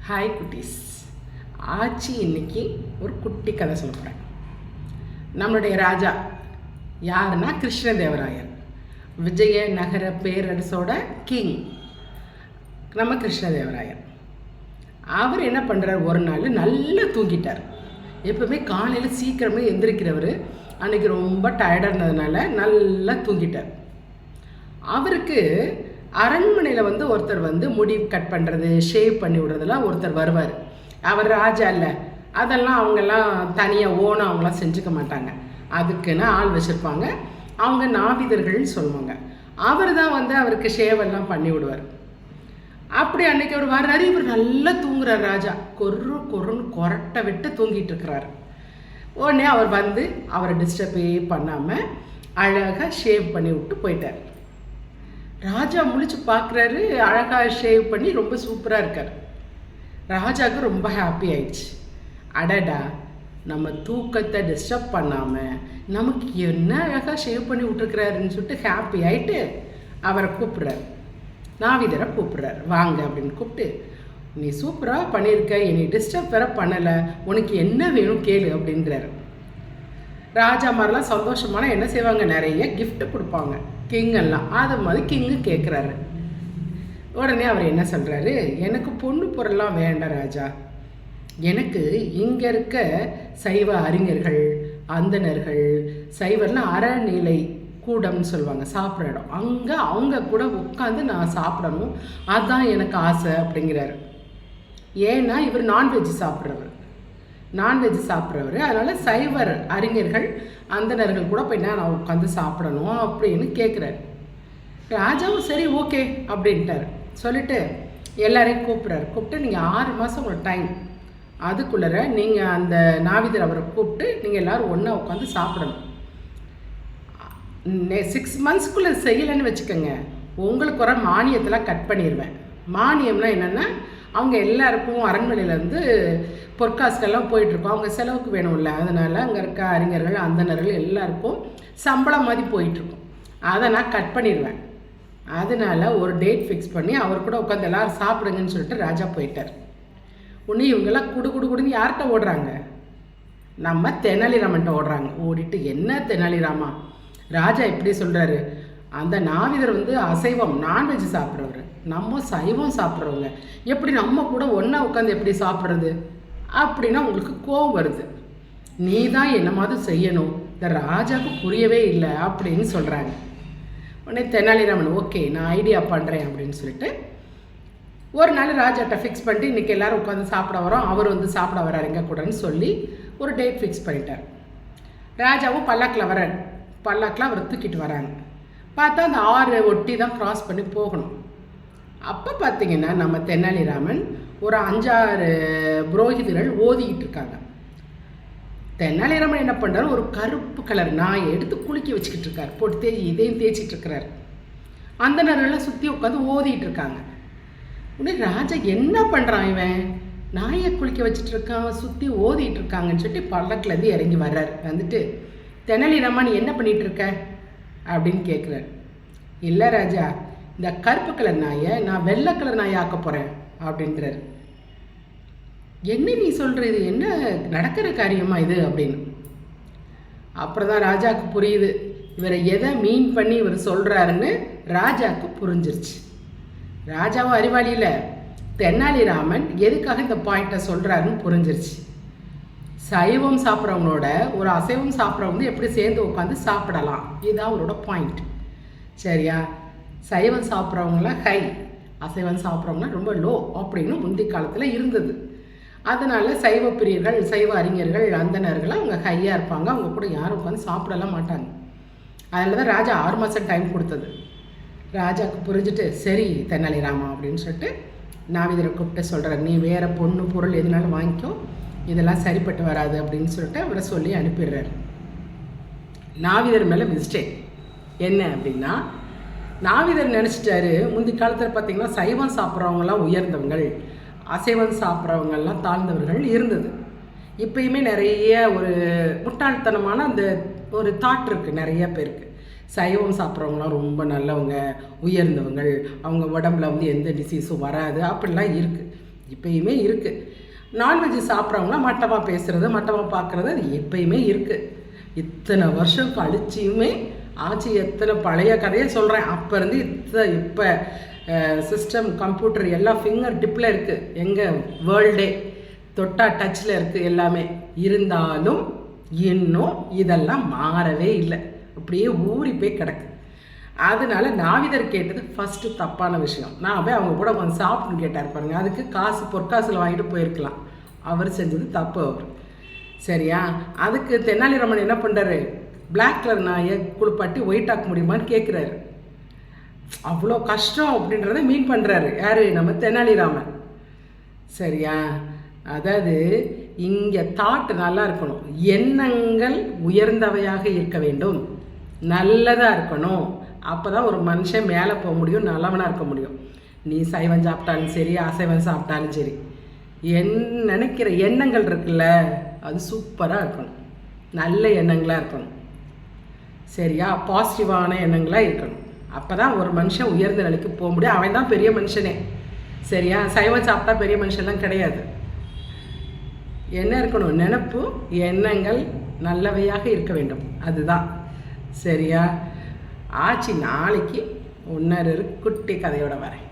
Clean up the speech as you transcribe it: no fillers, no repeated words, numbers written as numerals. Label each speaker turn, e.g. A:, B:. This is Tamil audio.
A: ஹாய் குட்டீஸ். ஆச்சி இன்னைக்கு ஒரு குட்டி கதை சொல்ல போகிறேன். நம்மளுடைய ராஜா யாருன்னா கிருஷ்ணதேவராயர், விஜயநகர பேரரசோட கிங். நம்ம கிருஷ்ணதேவராயர் அவர் என்ன பண்ணுறார், ஒரு நாள் நல்லா தூங்கிட்டார். எப்பவுமே காலையில் சீக்கிரமே எந்திரிக்கிறவர் அன்றைக்கி ரொம்ப டயர்டாக இருந்ததுனால நல்லா தூங்கிட்டார். அவருக்கு அரண்மனையில் ஒருத்தர் முடி கட் பண்ணுறது, ஷேவ் பண்ணி விடுறதுலாம் ஒருத்தர் வருவார். அவர் ராஜா இல்லை, அதெல்லாம் அவங்கெல்லாம் தனியாக ஓனம் அவங்களாம் செஞ்சுக்க மாட்டாங்க. அதுக்குன்னு ஆள் வச்சுருப்பாங்க. அவங்க நாவிதர்கள்னு சொல்லுவாங்க. அவர் தான் அவருக்கு ஷேவெல்லாம் பண்ணி விடுவார். அப்படி அன்னைக்கு அவர் வர்றாரு. இவர் நல்லா தூங்குறார். ராஜா கொருன்னு கொரட்டை விட்டு தூங்கிட்டு இருக்கிறாரு. உடனே அவர் அவரை டிஸ்டர்பே பண்ணாமல் அழகாக ஷேவ் பண்ணி விட்டு போயிட்டார். ராஜா முழிச்சு பார்க்குறாரு. அழகாக ஷேவ் பண்ணி ரொம்ப சூப்பராக இருக்கார். ராஜாவுக்கு ரொம்ப ஹாப்பி ஆயிடுச்சு. அடடா, நம்ம தூக்கத்தை டிஸ்டர்ப் பண்ணாமல் நமக்கு என்ன அழகாக ஷேவ் பண்ணி விட்டுருக்கிறாருன்னு சொல்லிட்டு ஹாப்பி ஆகிட்டு அவரை கூப்பிட்றாரு. நாவிதரை கூப்பிட்றாரு. வாங்க அப்படின்னு கூப்பிட்டு, நீ சூப்பராக பண்ணியிருக்க, என்னை டிஸ்டர்ப் வேற பண்ணலை, உனக்கு என்ன வேணும் கேளு அப்படின்றாரு. ராஜா மாதிரிலாம் சந்தோஷமான என்ன செய்வாங்க, நிறைய கிஃப்ட் கொடுப்பாங்க கிங்கெல்லாம். அது மாதிரி கிங்கு கேட்குறாரு. உடனே அவர் என்ன சொல்கிறாரு, எனக்கு பொண்ணு பொருள்லாம் வேண்டாம் ராஜா, எனக்கு இங்கே இருக்க சைவ அறிஞர்கள், அந்தணர்கள், சைவர்னா அறநிலை கூடம்னு சொல்லுவாங்க, சாப்பிட்ற இடம், அங்கே அவங்க கூட உட்காந்து நான் சாப்பிடணும், அதுதான் எனக்கு ஆசை அப்படிங்கிறாரு. ஏன்னா இவர் நான்வெஜ் சாப்பிட்றவர், அதனால் சைவர் அறிஞர்கள், அந்தணர்கள் கூட போய் நான் உட்காந்து சாப்பிடணும் அப்படின்னு கேட்குறாரு. ராஜாவும் சரி ஓகே அப்படின்ட்டார். சொல்லிட்டு எல்லாரையும் கூப்பிட்டு, நீங்கள் 6 மாதம் உங்களுக்கு டைம், அதுக்குள்ளே நீங்கள் அந்த நாவிதர் அவரை கூப்பிட்டு நீங்கள் எல்லோரும் ஒன்றா உட்காந்து சாப்பிடணும். 6 மந்த்ஸ்க்குள்ளே செய்யலைன்னு வச்சுக்கோங்க, உங்களுக்கு வர மானியத்தெல்லாம் கட் பண்ணிடுவேன். மானியம்னா என்னென்னா, அவங்க எல்லாருக்கும் அரண்மனையிலேருந்து பொற்காசுக்கெல்லாம் போயிட்டுருக்கோம், அவங்க செலவுக்கு வேணும்ல, அதனால் அங்கே இருக்க அறிஞர்கள், அந்தணர்கள் எல்லாருக்கும் சம்பளம் மாதிரி போயிட்டுருக்கோம், அதை நான் கட் பண்ணிடுவேன். அதனால் ஒரு டேட் ஃபிக்ஸ் பண்ணி அவர் கூட உட்காந்து எல்லோரும் சாப்பிடுங்கன்னு சொல்லிட்டு ராஜா போயிட்டார். உடனே இவங்கெல்லாம் குடுன்னு யார்கிட்ட ஓடுறாங்க, நம்ம தெனாலிராமன்ட்ட ஓடுறாங்க. ஓடிட்டு, என்ன தெனாலிராமா, ராஜா எப்படி சொல்கிறாரு, அந்த நாவிதர் அசைவம் நான்வெஜ் சாப்பிட்றவர், நம்ம சைவம் சாப்பிட்றவங்க, எப்படி நம்ம கூட ஒன்றா உட்காந்து எப்படி சாப்பிட்றது அப்படின்னா உங்களுக்கு கோவம் வருது, நீ தான் என்ன மாதிரி செய்யணும், இந்த ராஜாவுக்கு புரியவே இல்லை அப்படின்னு சொல்கிறாங்க. உடனே தெனாலிராமன் ஓகே நான் ஐடியா பண்ணுறேன் அப்படின்னு சொல்லிட்டு ஒரு நாள் ராஜாட்ட ஃபிக்ஸ் பண்ணிட்டு, இன்றைக்கி எல்லோரும் உட்காந்து சாப்பிட வரோம், அவர் சாப்பிட வர்றாரு எங்கே கூடன்னு சொல்லி ஒரு டேட் ஃபிக்ஸ் பண்ணிட்டார். ராஜாவும் பல்லாக்கில் வரார். பல்லாக்கில் அவர் தூக்கிட்டு வராங்க. பார்த்தா அந்த 6 ஒட்டி தான் க்ராஸ் பண்ணி போகணும். அப்போ பார்த்தீங்கன்னா நம்ம தெனாலிராமன் ஒரு 5-6 புரோகிதர்கள் ஓதிக்கிட்டு இருக்காங்க. தெனாலிராமன் என்ன பண்ணுறாரு, ஒரு கருப்பு கலர் நாயை எடுத்து குளிக்க வச்சுக்கிட்டு இருக்காரு, போட்டு இதையும் தேய்ச்சிட்டு இருக்கிறாரு. அந்த நேரம்லாம் சுற்றி உட்காந்து ஓதிட்டு இருக்காங்க. உடனே ராஜா என்ன பண்ணுறான், இவன் நாயை குளிக்க வச்சுட்டு இருக்கான், சுற்றி ஓதிட்டு இருக்காங்கன்னு சொல்லிட்டு பல்லக்கிலேருந்து இறங்கி வர்றாரு. தெனாலிராமன் என்ன பண்ணிகிட்டு இருக்க அப்படின்னு கேட்குறாரு. இல்லை ராஜா, இந்த கருப்பு கலர் நாயை நான் வெள்ளை கலர் நாயை ஆக்க போகிறேன் அப்படின்றாரு. என்ன நீ சொல்கிறது, என்ன நடக்கிற காரியமா இது அப்படின்னு. அப்புறம் தான் ராஜாவுக்கு புரியுது, இவரை எதை மீன் பண்ணி இவர் சொல்கிறாருன்னு ராஜாவுக்கு புரிஞ்சிருச்சு. ராஜாவும் அறிவாளியில் தெனாலிராமன் எதுக்காக இந்த பாயிண்ட்டை சொல்கிறாருன்னு புரிஞ்சிருச்சு. சைவம் சாப்பிட்றவங்களோட ஒரு அசைவம் சாப்பிட்றவங்க எப்படி சேர்ந்து உட்காந்து சாப்பிடலாம், இதுதான் அவரோட பாயிண்ட். சரியா, சைவம் சாப்பிட்றவங்களாம் ஹை, அசைவம் சாப்பிட்றவங்களாம் ரொம்ப லோ அப்படின்னு முந்தைய காலத்தில் இருந்தது. அதனால் சைவ பிரியர்கள், சைவ அறிஞர்கள், அந்தணர்கள் அவங்க ஹையாக இருப்பாங்க, அவங்க கூட யாரும் உட்காந்து சாப்பிடலாம் மாட்டாங்க. அதில் தான் ராஜா 6 மாதம் டைம் கொடுத்தது. ராஜாவுக்கு புரிஞ்சுட்டு சரி தெனாலிராமா அப்படின்னு சொல்லிட்டு நாவிதரை கூப்பிட்டு சொல்கிறார், நீ வேறு பொண்ணு பொருள் எதுனாலும் வாங்கிக்கோ, இதெல்லாம் சரிப்பட்டு வராது அப்படின்னு சொல்லிட்டு அவரை சொல்லி அனுப்பிடுறாரு. நாவிதர் மேலே மிஸ்டேக் என்ன அப்படின்னா, நாவிதர் நினச்சிட்டாரு முந்தி காலத்தில் பார்த்திங்கன்னா சைவம் சாப்பிட்றவங்களாம் உயர்ந்தவங்கள், அசைவம் சாப்பிட்றவங்கெல்லாம் தாழ்ந்தவர்கள் இருந்தது. இப்பயுமே நிறைய ஒரு முட்டாள்தனமான அந்த ஒரு தாட் இருக்குது நிறைய பேருக்கு. சைவம் சாப்பிட்றவங்களாம் ரொம்ப நல்லவங்க, உயர்ந்தவங்கள், அவங்க உடம்புல எந்த டிசீஸும் வராது அப்படிலாம் இருக்குது. இப்பயுமே இருக்குது. நான்வெஜ் சாப்பிட்றவங்களாம் மட்டமாக பேசுகிறது, மட்டமாக பார்க்குறது அது எப்பயுமே இருக்குது. இத்தனை வருஷம் கழிச்சியுமே ஆச்சு. எத்தனை பழைய கதையை சொல்கிறேன். அப்போ இருந்து இப்போ சிஸ்டம், கம்ப்யூட்டர் எல்லாம் ஃபிங்கர் டிப்பில் இருக்குது. எங்கள் வேர்ல்டே தொட்டா டச்சில் இருக்குது எல்லாமே. இருந்தாலும் இன்னும் இதெல்லாம் மாறவே இல்லை, அப்படியே ஊறி போய் கிடக்கு. அதனால நாவிதர் கேட்டது ஃபஸ்ட்டு தப்பான விஷயம். நான் போய் அவங்க கூட கொஞ்சம் சாப்பிட்டுன்னு கேட்டார் பாருங்க. அதுக்கு காசு பொற்காசில் வாங்கிட்டு போயிருக்கலாம். அவர் செஞ்சது தப்பு. அவர் சரியா. அதுக்கு தெனாலிராமன் என்ன பண்ணுறாரு, பிளாக் கலர் நாயை குளிப்பாட்டி ஒயிட் ஆக்க முடியுமான்னு கேட்குறாரு. அவ்வளோ கஷ்டம் அப்படின்றத மீன் பண்ணுறாரு யார், நம்ம தெனாலிராமன். சரியா. அதாவது இங்கே தாட் நல்லா இருக்கணும். எண்ணங்கள் உயர்ந்தவையாக இருக்க வேண்டும், நல்லதாக இருக்கணும். அப்போ தான் ஒரு மனுஷன் மேலே போக முடியும், நல்லவனாக இருக்க முடியும். நீ சைவம் சாப்பிட்டாலும் சரி, அசைவம் சாப்பிட்டாலும் சரி, நினைக்கிற எண்ணங்கள் இருக்குல்ல, அது சூப்பராக இருக்கணும், நல்ல எண்ணங்களாக இருக்கணும். சரியா. பாசிட்டிவான எண்ணங்களாக இருக்கணும். அப்போ தான் ஒரு மனுஷன் உயர்ந்த நிலைக்கு போக முடியும். அவன் தான் பெரிய மனுஷனே. சரியா. சைவம் சாப்பிட்டா பெரிய மனுஷன்லாம் கிடையாது. என்ன இருக்கணும், நினைப்பு, எண்ணங்கள் நல்லவையாக இருக்க வேண்டும், அதுதான். சரியா. ஆச்சு. நாளைக்கு இன்னொரு குட்டி கதையோட வரேன்.